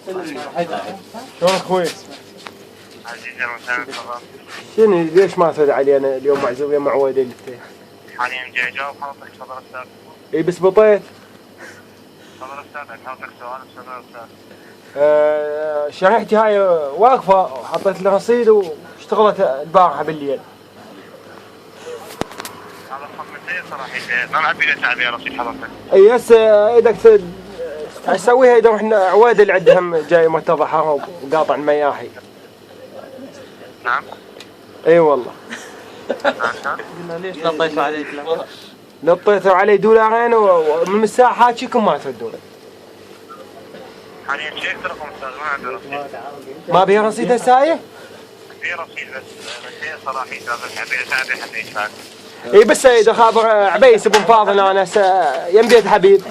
شلون اخوي؟ عزيزي المساء تفضل. شنو ليش ما ترد علي انا اليوم معزوم مع والدي؟ حاليا جاي اجاوب حضرتك. تفضل استاذ. اي بس بطيت. تفضل استاذ، حضرتك سؤال. تفضل استاذ. شريحتي هاي واقفة وحطيت لها رصيد واشتغلت البارحة بالليل. هذا خدمتين صراحة، ما نعبي له تعبئة رصيد حضرتك. اي هسه ايدك اسويها اذا احنا عواد اللي عندهم جاي متضحى وقاطع المياحي. نعم. اي والله. قلنا ليش لطيتوا عليك؟ لطيتوا علي دولارين ومن الساعة حاكيكم ما تردون. حاليا شيك رقم استاذ، ما عنده رصيد. ما بيها رصيد هساية؟ في رصيد بس هي صراحة لازم نعبي له تعبئة حتى يدفع. اي بس اذا خابر عبيس بن فاضل انا يم بيت حبيب.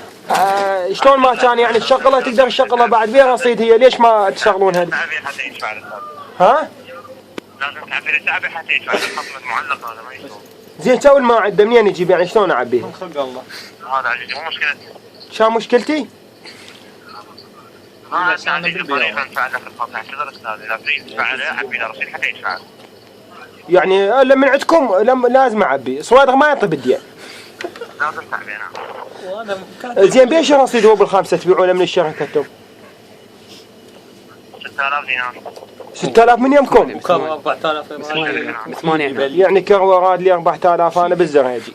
شلون ما كان يعني تشغلها تقدر تشغلها بعد بيها رصيد، هي ليش ما تشغلونها؟ تعبئة حتى يدفع الاستاذ. ها؟ لازم تعبي له تعبئة حتى يدفع، الخصم معلق هذا ما يشتغل. زين تو ما عنده منين يجيب يعني شلون اعبيه؟ من خلق الله. هذا عزيزي مو مشكلتي. شو مشكلتي؟ ما عندي طريقة ندفع له في الخصم، اعتذر استاذ، اذا تريد تدفع له عبي له رصيد حتى يدفع. يعني لما عندكم لازم اعبي، صوادق ما يعطي بالدين. لازم تعبئة نعم. زين بيش رصيد هو بالخامسة تبيعونه من الشركة؟ 6000 دينار. 6000 من يمكم؟ كم 4000 8 يعني كروة راد لي 4000 انا بالزريجي.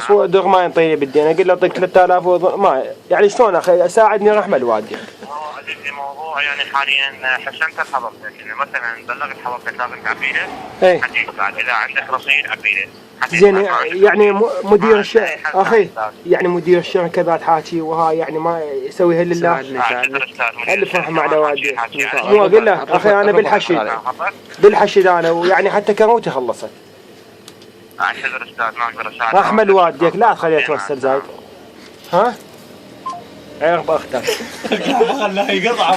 صوادق ما ينطيني بالدين، اقول له اعطيك 3000 ما يعني شلون اخي ساعدني رحمة الوالدين. هو عزيزي الموضوع يعني حاليا حسنت لحضرتك، يعني مثلا بلغت حضرتك لازم تعبي له ايه حتى يدفع، اذا عندك رصيد عبي له. زين يعني مدير الشركة اخي، يعني مدير الشركة ذات حاكي وهاي يعني ما يسويها لله. الف رحمة على والدي. مو اقول لك اخي انا بالحشد انا ويعني حتى كروتي خلصت. اعتذر استاذ ما اقدر اساعدك. رحمة لوالديك لا تخليها توصل زايد. ها؟ عيب اختك. خلاها يقطع